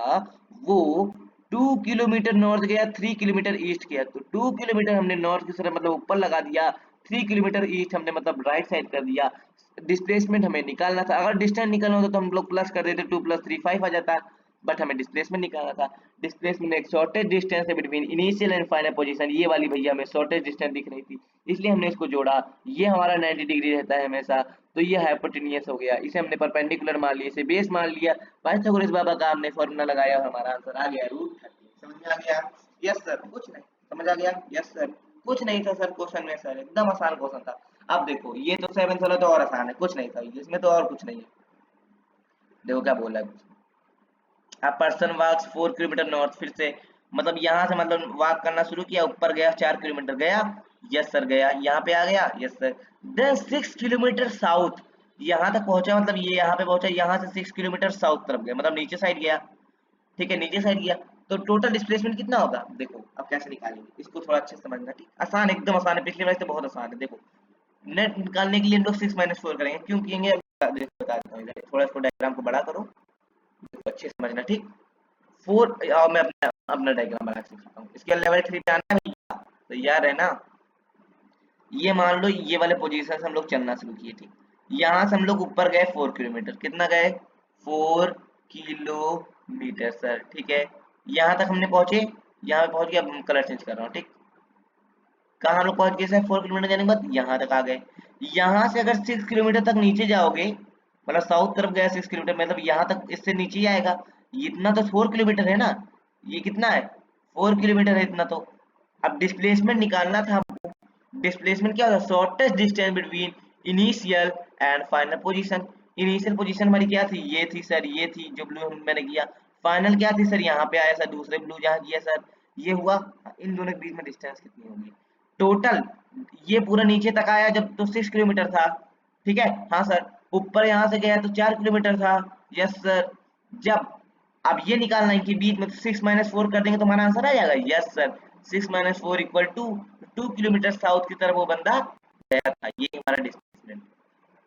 वो 2 किलोमीटर नॉर्थ गया, 3 किलोमीटर ईस्ट गया। तो 2 किलोमीटर हमने नॉर्थ की तरफ मतलब ऊपर लगा दिया, 3 किलोमीटर ईस्ट हमने मतलब राइट साइड कर दिया। डिस्प्लेसमेंट हमें निकालना था। अगर डिस्टेंस निकालना होता तो हम लोग प्लस कर देते, 2 + 3 5 आ जाता। बट हमें डिस्प्लेसमेंट निकालना था। डिस्प्लेसमेंट एक शॉर्टेज डिस्टेंस है between initial and final position. ये वाली भैया हमें शॉर्टेज डिस्टेंस दिख रही थी, इसलिए हमने इसको जोड़ा। ये हमारा 90 डिग्री रहता है हमेशा। तो ये हाइपोटेनियस हो गया, इसे हमने परपेंडिकुलर मान लिया, इसे बेस मान लिया। पाइथागोरस बाबा का हमने फॉर्मूला लगाया और हमारा आंसर आ गया रूट 13। समझ में आ गया? Yes sir. कुछ नहीं समझ आ गया? Yes sir. कुछ नहीं था सर क्वेश्चन में सर, एकदम आसान क्वेश्चन था। अब देखो ये तो 7 वाला तो और आसान है, कुछ नहीं था इसमें तो, और कुछ नहीं है। देखो क्या बोला है। A person walks 4 kilometre north, फिर से मतलब यहाँ से मतलब वॉक करना शुरू किया, ऊपर गया, 4 किलोमीटर गया। यस सर गया, यहाँ पे आ गया। Yes sir. Then 6 kilometre south, यहाँ तक पहुंचा, मतलब ये यहाँ पे पहुंचा, यहाँ से 6 किलोमीटर साउथ तरफ गया, मतलब नीचे साइड गया। ठीक है, नीचे साइड गया। तो टोटल डिस्प्लेसमेंट कितना होगा? देखो अब कैसे निकालेंगे इसको, थोड़ा अच्छे से समझना। ठीक, आसान, एकदम आसान है, पिछली बार से बहुत आसान है। देखो नेट निकालने के लिए हम लोग 6 - 4 करेंगे। क्यों किएंगे? देखो बता देता हूँ इधर, थोड़ा इसको डायग्राम को बड़ा करो, अच्छे से समझना। ठीक, 4, और मैं अपना अपना डायग्राम बना के दिखाता हूँ। इसके लेवल 3 पे आना है भैया, तो याद है ना? ये मान लो ये वाले पोजीशन से हम लोग चलना शुरू किए। ठीक, यहाँ से हम लोग ऊपर गए 4 किलोमीटर। कितना गए? 4 किलोमीटर सर। ठीक है, यहाँ तक हमने पहुंचे, यहाँ पे पहुंच गया। अब कलर चेंज कर रहा हूँ। ठीक, कहाँ लोग पहुंच गए सर? 4 किलोमीटर जाने के बाद यहाँ तक आ गए। यहाँ से अगर 6 किलोमीटर तक नीचे जाओगे, मतलब साउथ तरफ गया 6 किलोमीटर, मतलब यहाँ तक इससे नीचे ही आएगा। इतना तो 4 किलोमीटर है ना, ये कितना है? 4 किलोमीटर है इतना तो। अब डिस्प्लेसमेंट निकालना था हमको। डिस्प्लेसमेंट क्या होता है? Shortest distance between initial and final position. Initial position हमारी क्या थी, ये थी सर, ये थी जो ब्लू मैंने किया। फाइनल क्या थी सर, यहाँ पे आया सर, दूसरे ब्लू जहाँ किया सर, ये हुआ। इन दोनों के बीच में डिस्टेंस कितनी होगी टोटल, ये पूरा नीचे तक आया जब तो 6 किलोमीटर था, ठीक है। हाँ सर, ऊपर यहाँ से गया तो 4 किलोमीटर था, यस सर। जब अब ये निकालना है कि बीच में 6 - 4 कर देंगे तो हमारा आंसर आ जाएगा, यस सर। 6 - 4 = 2 साउथ की तरफ वो बंदा गया था, ये हमारा डिस्प्लेसमेंट,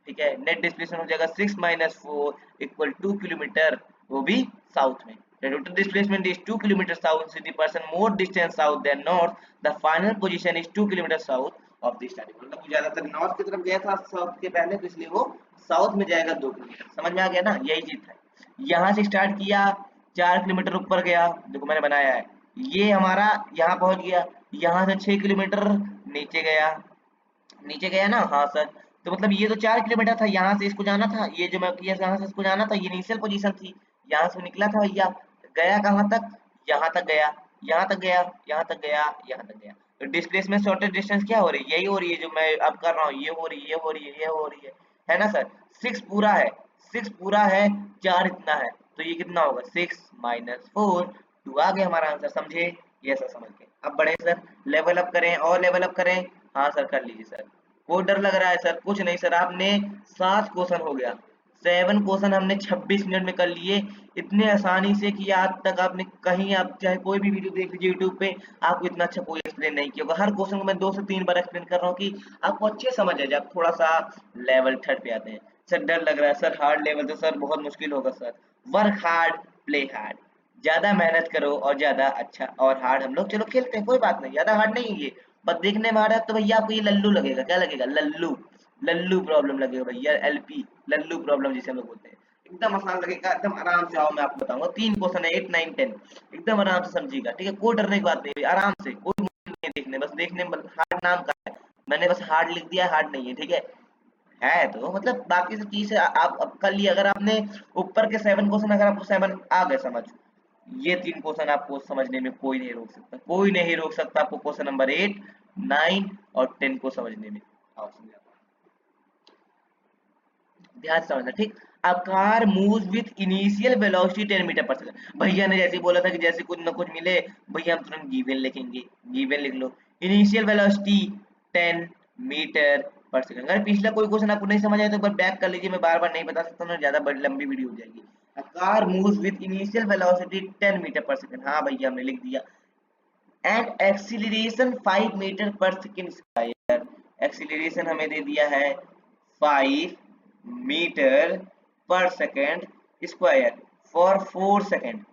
ठीक है। नेट डिस्प्लेसमेंट हो जाएगा 6 - 4 = 2 किलोमीटर, वो भी साउथ में। The total displacement is 2 kilometers south, 60% more distance south than north. The final position is 2 kilometers south of the starting. मतलब वो ज्यादातर नॉर्थ की तरफ गया था साउथ के पहले, तो इसलिए वो साउथ में जाएगा 2 किलोमीटर। समझ में आ गया ना, यही चीज था। यहाँ से स्टार्ट किया, 4 किलोमीटर ऊपर गया, देखो मैंने बनाया है, ये हमारा यहाँ पहुंच गया। यहाँ से 6 किलोमीटर नीचे गया, नीचे गया ना, हाँ सर। तो मतलब ये तो 4 किलोमीटर था, यहाँ से इसको जाना था, ये जो मैं किया यहाँ से इसको जाना था, ये इनिशियल पोजीशन थी। यहाँ से निकला था भैया, गया कहाँ तक, यहाँ तक गया, यहाँ तक गया, यहाँ तक गया, यहाँ तक गया। तो डिस्प्लेसमेंट शॉर्टेज डिस्टेंस क्या हो रही है, यही हो रही है जो मैं अब कर रहा हूँ, ये हो रही है, ये हो रही है, ये हो रही है ना सर। 6 पूरा है, 6 पूरा है, 4 इतना है, तो ये कितना होगा, 6 - 4 2 आ गया हमारा आंसर, समझे। ये सर समझ गए। अब बढ़े सर, लेवल अप करें और लेवल अप करें। हाँ सर कर लीजिए सर। कोई डर लग रहा है सर, कुछ नहीं सर, आपने 7 क्वेश्चन हो गया, 7 क्वेश्चन हमने 26 मिनट में कर लिए, इतने आसानी से कि आज तक आपने कहीं, आप चाहे कोई भी वीडियो देख लीजिए यूट्यूब पे, आपको इतना अच्छा कोई एक्सप्लेन नहीं किया होगा। हर क्वेश्चन को मैं 2 से 3 बार एक्सप्लेन कर रहा हूँ कि आपको अच्छे समझ आ जाए, आप थोड़ा सा लेवल थर्ड पे आते हैं। सर डर लग रहा है सर, हार्ड लेवल तो सर बहुत मुश्किल होगा sir. Work hard, play hard, ज्यादा मेहनत करो और ज्यादा अच्छा। और हार्ड हम लोग चलो खेलते हैं, कोई बात नहीं, ज्यादा हार्ड नहीं है ये, बस देखने में आ रहा है तो भैया आपको ये लल्लू लगेगा, क्या लगेगा, लल्लू, लल्लू प्रॉब्लम लगेगा भैया, एलपी, लल्लू प्रॉब्लम जिसे हम लोग बोलते हैं। एकदम आसान लगेगा, एकदम आराम से आओ, मैं आपको बताऊंगा। 3 क्वेश्चन है, 8 9 10, एकदम आराम से समझिएगा, ठीक है। कोई डरने की बात नहीं है, आराम से, कोई मुश्किल नहीं है देखने, बस देखने में हार्ड नाम का है, मैंने बस हार्ड लिख दिया, हार्ड नहीं है, ठीक है तो मतलब बाकी सब चीज आप अब कर लिए। अगर आपने ऊपर के 7 क्वेश्चन, अगर आपको 7 आ गए समझ, ये 3 क्वेश्चन आपको समझने में कोई नहीं रोक सकता, कोई नहीं रोक सकता आपको क्वेश्चन नंबर 8 9 और 10 को समझने में। आओ समझाता हूं। ध्यान से समझना, ठीक। A car moves with initial velocity 10 metre per second, भैया ने जैसे ही बोला था कि जैसे कुछ ना कुछ मिले, भैया हम तुरंत गिवन लिखेंगे, गिवन लिख लो। Initial velocity 10 metre per second. अगर पिछला कोई क्वेश्चन आपको नहीं समझ आया तो एक बार बैक कर लीजिए, मैं बार बार नहीं बता सकता हूँ, ज्यादा बड़ी लंबी वीडियो हो जाएगी। A car moves with initial velocity 10 metre per second, हाँ भैया हमने लिख दिया, and acceleration 5 metre per second square, acceleration हमें दे दिया है 5 metre per second square for 4 second.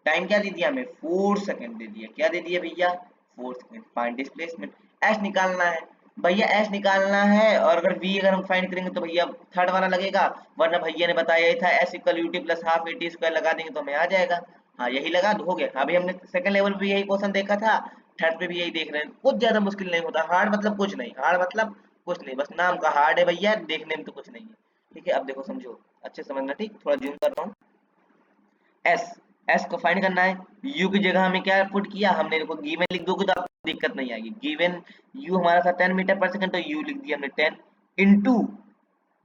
Time क्या दे दिया हमें, 4 सेकंड दे दिया, क्या दे दिया भैया, 4 सेकंड। फाइंड डिस्प्लेसमेंट, एस निकालना है भैया, एस निकालना है। और अगर वी अगर हम फाइंड करेंगे तो भैया थर्ड वाला लगेगा, वरना भैया ने बताया ही था S equal u t plus half a t square लगा देंगे तो हमें आ जाएगा। हाँ यही लगा तो हो गया। अभी हमने सेकंड लेवल पे यही क्वेश्चन देखा था, थर्ड पे भी यही देख रहे हैं। कुछ ज्यादा मुश्किल नहीं होता, हार्ड मतलब कुछ नहीं, हार्ड मतलब कुछ नहीं, बस नाम का हार्ड है भैया, देखने में तो कुछ नहीं है, ठीक है। अब देखो समझो, अच्छे समझना, ठीक। थोड़ा जूम कर रहा हूँ। एस, एस को फाइंड करना है। यू की जगह हमें क्या पुट किया हमने, देखो गिवन लिख दोगे तो आपको दिक्कत नहीं आएगी। गिवन यू हमारा था 10 मीटर पर सेकंड, तो यू लिख दिया हमने 10, इनटू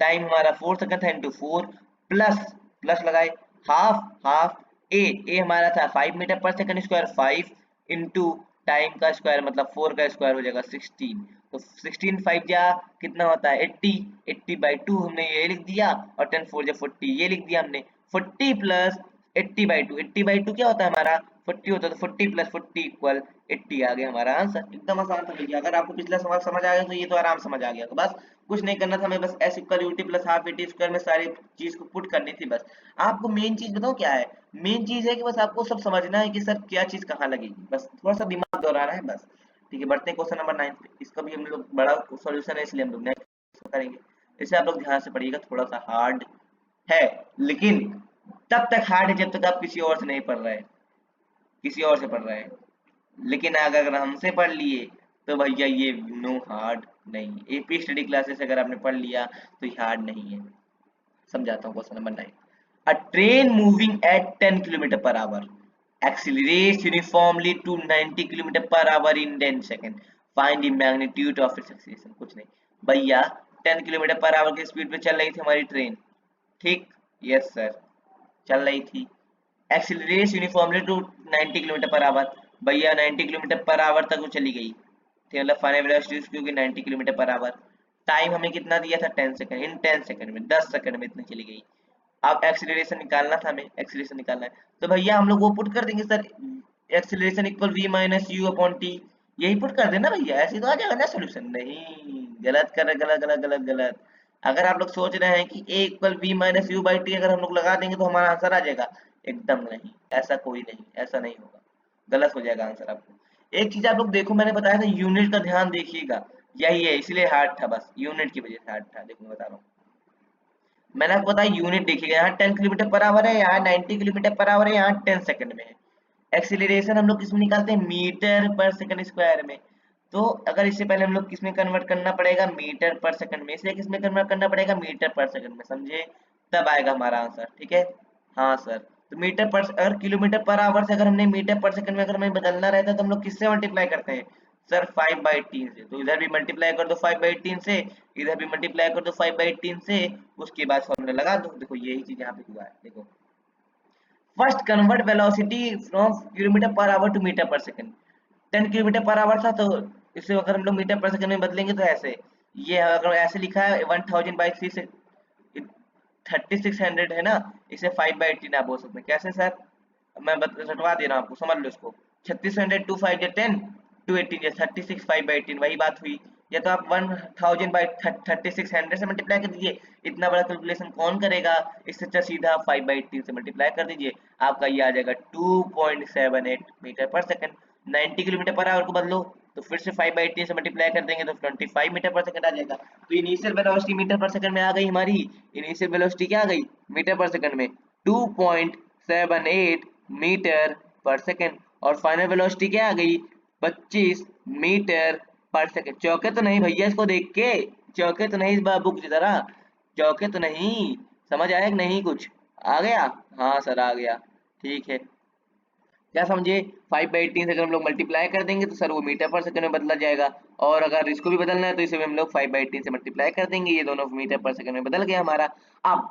टाइम हमारा 4 सेकंड था, इनटू 4 प्लस, प्लस लगाए, हाफ, हाफ ए, ए हमारा था 5 metre per second square, 5 into time का स्क्वायर मतलब 4 का स्क्वायर हो जाएगा 16, तो 16 5 जा कितना होता है 80, 80/2 हमने ये लिख दिया, और 10 4 जा 40 ये लिख दिया हमने। 40 प्लस 80/2, 80/2 क्या होता है हमारा 40 होता है, तो 40 प्लस 40 इक्वल 80 आ गया हमारा आंसर। एकदम आसान था भैया, अगर आपको पिछला सवाल समझ आ गया तो ये तो आराम समझ आ गया। तो बस कुछ नहीं करना था हमें, बस S equal u t plus half a t square में सारी चीज को पुट करनी थी बस। आपको मेन चीज बताओ क्या है, मेन चीज है कि बस आपको सब समझना है कि सर क्या चीज कहाँ लगेगी, बस थोड़ा सा दिमाग दौड़ाना है बस, ठीक है। बढ़ते हैं क्वेश्चन नंबर 9 पे, इसका भी हम लोग बड़ा सॉल्यूशन है इसलिए हम लोग नेक्स्ट करेंगे। इसे आप लोग ध्यान से पढ़िएगा, थोड़ा सा हार्ड है, लेकिन तब तक हार्ड है जब तक आप किसी और से नहीं पढ़ रहे हैं, किसी और से पढ़ रहे हैं। लेकिन अगर हमसे पढ़ लिए तो भैया ये नो हार्ड नहीं, एपी स्टडी क्लासेस अगर आपने पढ़ लिया तो ये हार्ड नहीं है। समझाता हूँ question number 9। A train moving at 10 kilometre per our accelerates uniformly to 90 kilometre per our in 10 second, find the magnitude of its acceleration. कुछ नहीं भैया, 10 किलोमीटर पर आवर की स्पीड पे चल रही थी हमारी ट्रेन, ठीक, यस सर, चल रही थी। Accelerates uniformly to 90 kilometre per hour. भैया 90 किलोमीटर पर आवर तक वो चली गई थी, मतलब फाइनल वेलोसिटी क्योंकि 90 किलोमीटर पर आवर। टाइम हमें कितना दिया था 10 सेकंड, इन 10 सेकंड में 10 सेकंड में इतनी चली गई। अब एक्सीलरेशन निकालना था, हमें एक्सीलरेशन निकालना है, तो भैया हम लोग वो पुट कर देंगे sir, acceleration equal v minus you upon t, यही पुट कर देना भैया, ऐसे तो आ जाएगा ना सोल्यूशन। नहीं, गलत कर, गलत गलत गलत गलत। अगर आप लोग सोच रहे हैं कि a equal v minus u by t अगर हम लोग लगा देंगे तो हमारा आंसर आ जाएगा, एकदम नहीं, ऐसा कोई नहीं, ऐसा नहीं होगा, गलत हो जाएगा आंसर आपको। एक चीज आप लोग देखो, मैंने बताया था यूनिट का ध्यान देखिएगा, यही है इसलिए हार्ड था, बस यूनिट की वजह से हार्ड था, देखो मैं बता रहा हूँ। मैंने आपको बताया यूनिट देखिएगा, यहाँ 10 किलोमीटर पर आवर है, यहाँ 90 किलोमीटर पर आवर है, यहाँ 10 सेकंड में है। एक्सीलरेशन हम लोग किसमें निकालते हैं, मीटर पर सेकंड स्क्वायर में। तो अगर इससे पहले हम लोग किसमें कन्वर्ट करना पड़ेगा, मीटर पर सेकंड में, इसलिए किसमें कन्वर्ट करना पड़ेगा, मीटर पर सेकंड में, समझे, तब आएगा हमारा आंसर, ठीक है। हाँ सर, तो मीटर पर, अगर किलोमीटर पर आवर से अगर हमने मीटर पर सेकंड में अगर हमें बदलना रहता है तो हम लोग किससे मल्टीप्लाई करते हैं सर, 5/3 से। तो इधर भी मल्टीप्लाई कर दो 5/3 से, इधर भी मल्टीप्लाई कर दो 5/3 से, उसके बाद फॉर्मूला लगा दो। देखो यही चीज यहाँ पे हुआ है, देखो first convert velocity from kilometre per hour to metre per second. 10 kilometre per hour था, तो इसे अगर हम लोग मीटर पर सेकंड में बदलेंगे तो ऐसे, ये अगर ऐसे लिखा है 1000/3 से 3600 है ना, इसे 5/18 आप बोल सकते हैं, कैसे सर, मैं रटवा दे रहा हूँ आपको, समझ लो इसको। 3600 टू 5 या 10 टू 18 या 36 5/18 वही बात हुई। या तो आप 1000/3600 से मल्टीप्लाई कर दीजिए, इतना बड़ा कैलकुलेशन कौन करेगा, इससे अच्छा सीधा 5/18 से मल्टीप्लाई कर दीजिए, आपका ये आ जाएगा 2.78 metre per second. 90 kilometre per our को बदलो, तो फिर से 5/18 से मल्टीप्लाई कर देंगे तो 25 मीटर पर सेकंड आ जाएगा। तो initial velocity metre per second में आ गई हमारी, इनिशियल वेलोसिटी क्या आ गई मीटर पर सेकंड में, 2.78 मीटर पर सेकंड। और फाइनल वेलोसिटी क्या आ गई, 25 मीटर पर सेकंड। चौके तो नहीं भैया इसको देख के, चौके तो नहीं इस बाबू की तरह, चौके तो नहीं, समझ आया कि नहीं कुछ, आ गया, हाँ सर आ गया, ठीक है। क्या समझे, 5/18 से अगर हम लोग मल्टीप्लाई कर देंगे तो सर वो मीटर पर सेकंड में बदला जाएगा, और अगर इसको भी बदलना है तो इसे भी हम लोग 5/18 से मल्टीप्लाई कर देंगे, ये दोनों मीटर पर सेकंड में बदल गया हमारा। अब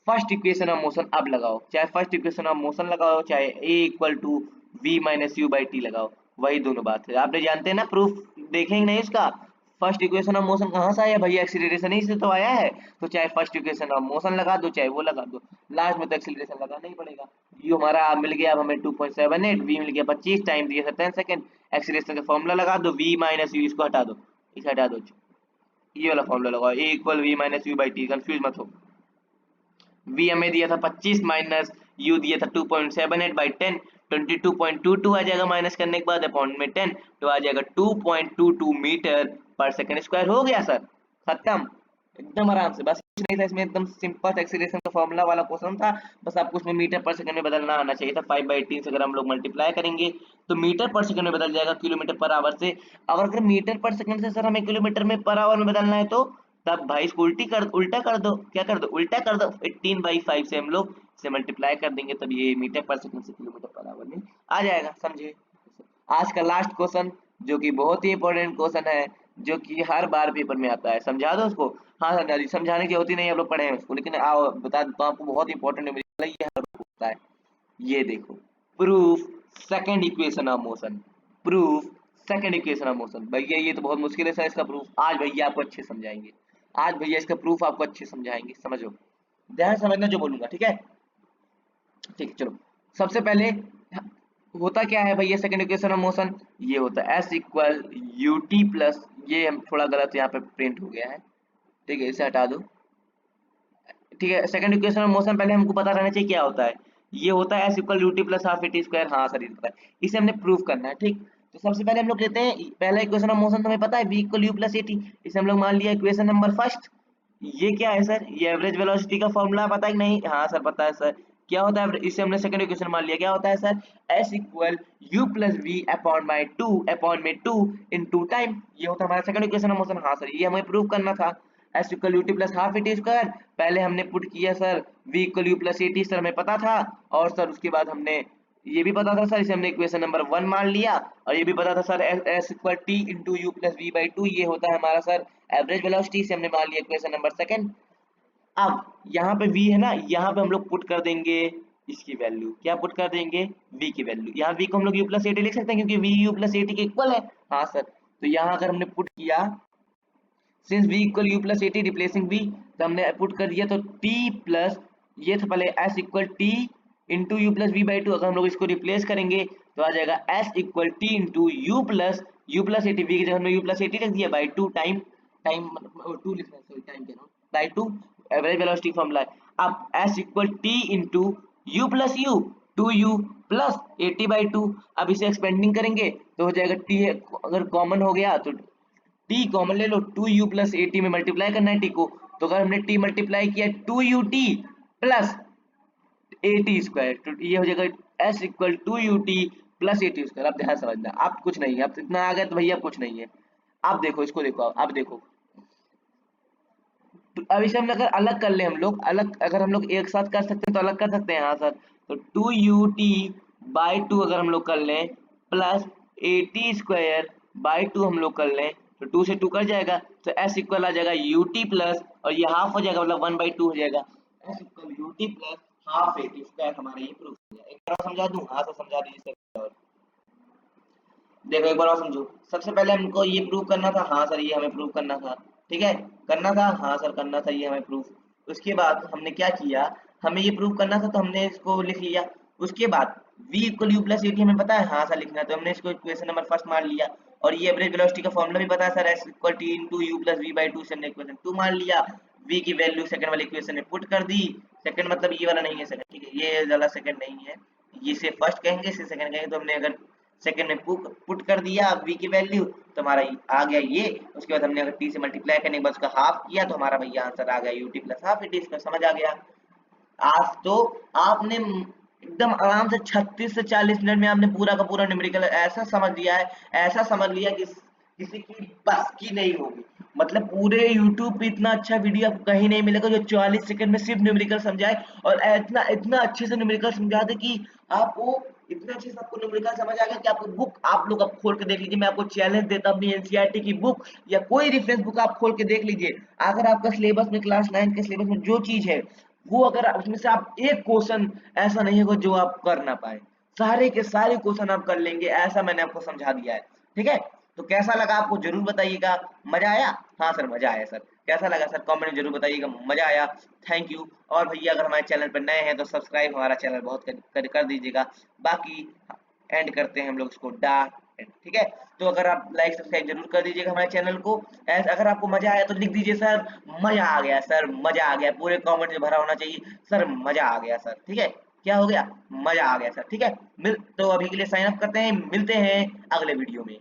फर्स्ट इक्वेशन ऑफ मोशन अब लगाओ, चाहे फर्स्ट इक्वेशन ऑफ मोशन लगाओ, चाहे a equal to v minus u by t लगाओ, वही दोनों बात है, आपने जानते हैं ना, प्रूफ देखेंगे नहीं उसका। फर्स्ट इक्वेशन ऑफ मोशन कहाँ से आया भैया, एक्सीलरेशन ही से तो आया है, तो चाहे फर्स्ट इक्वेशन ऑफ मोशन लगा दो चाहे वो लगा दो, लास्ट में तो एक्सीलरेशन लगाना ही पड़ेगा। यू हमारा मिल गया, अब हमें 2.78, वी मिल गया 25, टाइम दिया था 10 सेकंड, एक्सीलरेशन का फॉर्मूला लगा दो, वी माइनस यू, इसको हटा दो, इसे हटा दो, ये वाला फॉर्मूला लगाओ, a equal v minus u by t, confuse मत हो। वी हमें दिया था 25 माइनस यू दिया था 2.78/10, 22.22 आ जाएगा माइनस करने के बाद, अपॉन में 10 तो आ जाएगा 2.22 मीटर पर सेकंड स्क्वायर। हो गया सर, खत्म, एकदम आराम से, बस कुछ नहीं था इसमें, एकदम सिंपल एक्सीलरेशन का फॉर्मूला वाला क्वेश्चन था, बस आपको उसमें मीटर पर सेकंड में बदलना आना चाहिए था। 5/18 से अगर हम लोग मल्टीप्लाई करेंगे तो मीटर पर सेकंड में बदल जाएगा किलोमीटर पर आवर से, और अगर मीटर पर सेकंड से सर हमें किलोमीटर में पर आवर में बदलना है तो तब भाई इसको उल्टा कर दो, क्या कर दो, उल्टा कर दो, 18/5 से हम लोग से मल्टीप्लाई कर देंगे, तब ये मीटर पर सेकंड से किलोमीटर पर आवर में आ जाएगा, समझे। आज का लास्ट क्वेश्चन, जो कि बहुत ही इंपॉर्टेंट क्वेश्चन है, जो कि हर बार पेपर में आता है, समझा दो उसको। हाँ समझा दी, समझाने की होती नहीं, आप लोग पढ़े हैं उसको, लेकिन आओ बता देता हूँ आपको, बहुत इंपॉर्टेंट है, ये हर बार होता है। ये देखो, proof second equation of motion, proof second equation of motion, भैया ये तो बहुत मुश्किल है सर इसका प्रूफ, आज भैया आपको अच्छे समझाएंगे, आज भैया इसका प्रूफ आपको अच्छे समझाएंगे, समझो, ध्यान समझना जो बोलूंगा, ठीक है। ठीक है चलो, सबसे पहले होता क्या है भैया सेकंड इक्वेशन ऑफ मोशन, ये होता है S equal u t plus, ये हम थोड़ा गलत यहाँ पे प्रिंट हो गया है, ठीक है इसे हटा दो। ठीक है, सेकंड इक्वेशन ऑफ मोशन पहले हमको पता रहना चाहिए क्या होता है, ये होता है S equal u t plus half a t square, हाँ सर ये पता है, इसे हमने प्रूव करना है, ठीक। तो सबसे पहले हम लोग लेते हैं पहला इक्वेशन ऑफ मोशन, तो हमें पता है v equal u plus a T, इसे हम लोग मान लिया इक्वेशन नंबर फर्स्ट। ये क्या है सर, ये एवरेज वेलोसिटी का फॉर्मूला पता है कि नहीं, हाँ सर पता है सर। क्या होता है, इसे हमने सेकंड इक्वेशन मान लिया, क्या होता है sir, s equal u plus v upon by two upon में टू इन टू टाइम, ये होता है हमारा सेकंड इक्वेशन ऑफ मोशन, हाँ सर ये हमें प्रूव करना था। s equal u t plus half a t square, पहले हमने पुट किया sir v equal u plus a t, sir हमें पता था, और सर उसके बाद हमने ये भी पता था सर, इसे हमने इक्वेशन नंबर 1 मान लिया, और ये भी पता था sir s equal t into u plus v by two, ये होता है हमारा सर एवरेज वेलोसिटी, से हमने मान लिया इक्वेशन नंबर सेकंड। अब यहाँ पे v है ना, यहाँ पे हम लोग पुट कर देंगे इसकी वैल्यू, क्या पुट कर देंगे, v की वैल्यू। यहाँ v को हम लोग u प्लस 80 लिख सकते हैं क्योंकि v u प्लस 80 के इक्वल है। हाँ सर, तो यहाँ अगर हमने पुट किया since v equal u plus 80 replacing v, तो हमने पुट कर दिया तो t प्लस, ये था पहले s equal t into u plus v by two. अगर हम लोग इसको रिप्लेस करेंगे तो आ जाएगा s equal t into u plus 80, v की जगह हमने u प्लस 80 रख दिया by two time, time two लिखना है, सॉरी टाइम कह रहा हूँ, by two average velocity formula है। अब s equal t into u plus u, two u plus 80/2। अब इसे एक्सपेंडिंग करेंगे तो हो जाएगा t, अगर कॉमन हो गया तो t कॉमन ले लो, 2u प्लस 80 में मल्टीप्लाई करना है t को, तो अगर हमने t मल्टीप्लाई किया 2ut प्लस 80 स्क्वायर, तो ये हो जाएगा s equal 2ut plus 80 square. अब ध्यान समझना, अब कुछ नहीं है, अब इतना आ गया तो भैया कुछ नहीं है। अब देखो इसको, देखो अब देखो, तो अब इसे हम अगर अलग कर ले, हम लोग अलग, अगर हम लोग एक साथ कर सकते हैं तो अलग कर सकते हैं। हाँ सर, तो 2ut/2 अगर हम लोग कर लें प्लस 80 स्क्वायर बाई 2 हम लोग कर लें तो 2 से 2 कट जाएगा, तो s इक्वल आ जाएगा ut प्लस, और ये हाफ हो जाएगा मतलब 1/2 हो जाएगा, s equal ut plus half 80 square. हमारा ये प्रूफ हो गया। एक बार और समझा दूं? हाँ सर समझा दीजिए सर। देखो एक बार और समझो, सबसे पहले हमको ये प्रूव करना था, हाँ सर ये हमें प्रूव करना था, ठीक है, करना था, हाँ सर करना था ये हमें प्रूफ। उसके बाद हमने क्या किया, हमें ये प्रूव करना था तो हमने इसको लिख लिया। उसके बाद v इक्वल यू प्लस 80 हमें पता है, हाँ सर लिखना है, तो हमने इसको इक्वेशन नंबर फर्स्ट मान लिया। और ये एवरेज वेलोसिटी का फॉर्मूला भी पता है sir, s equal t into u plus v by two से हमने इक्वेशन 2 मान लिया। v की वैल्यू सेकंड वाली इक्वेशन में पुट कर दी, सेकंड मतलब ये वाला नहीं है सेकंड, ठीक है, ये वाला सेकंड नहीं है, इसे फर्स्ट कहेंगे इसे सेकंड कहेंगे, तो हमने अगर सेकंड में पुट कर दिया v की वैल्यू तो हमारा आ गया ये। उसके बाद हमने अगर t से मल्टीप्लाई करने के बाद उसका हाफ किया तो हमारा भैया आंसर आ गया ut प्लस हाफ 80, इसका समझ आ गया। आज तो आपने एकदम आराम से 36 से 40 मिनट में आपने पूरा का पूरा न्यूमेरिकल ऐसा समझ लिया है, ऐसा समझ लिया कि किसी की बस की नहीं होगी। मतलब पूरे YouTube पे इतना अच्छा वीडियो आपको कहीं नहीं मिलेगा जो 44 सेकंड में सिर्फ न्यूमेरिकल समझाए, और इतना इतना अच्छे से न्यूमेरिकल समझा दे कि आपको इतना अच्छे से आपको न्यूमेरिकल समझ आ गया कि आपको बुक आप लोग अब खोल के देख लीजिए। मैं आपको चैलेंज देता हूँ, अपनी एनसीईआरटी की बुक या कोई रेफरेंस बुक आप खोल के देख लीजिए। अगर आपका सिलेबस में क्लास 9 के सिलेबस में जो चीज है वो अगर उसमें से आप एक क्वेश्चन ऐसा नहीं होगा जो आप कर ना पाए, सारे के सारे क्वेश्चन आप कर लेंगे, ऐसा मैंने आपको समझा दिया है। ठीक है, तो कैसा लगा आपको जरूर बताइएगा। मजा आया? हाँ सर मजा आया सर। कैसा लगा सर कमेंट में जरूर बताइएगा। मजा आया, थैंक यू। और भैया अगर हमारे चैनल पर नए हैं तो सब्सक्राइब हमारा चैनल बहुत कर दीजिएगा। बाकी एंड करते हैं हम लोग इसको ठीक है, तो अगर आप लाइक सब्सक्राइब जरूर कर दीजिएगा हमारे चैनल को। अगर आपको मजा आया तो लिख दीजिए सर मजा आ गया, सर मजा आ गया, पूरे कमेंट में भरा होना चाहिए सर मजा आ गया सर। ठीक है, क्या हो गया, मजा आ गया सर। ठीक है, मिल तो अभी के लिए साइन अप करते हैं, मिलते हैं अगले वीडियो में।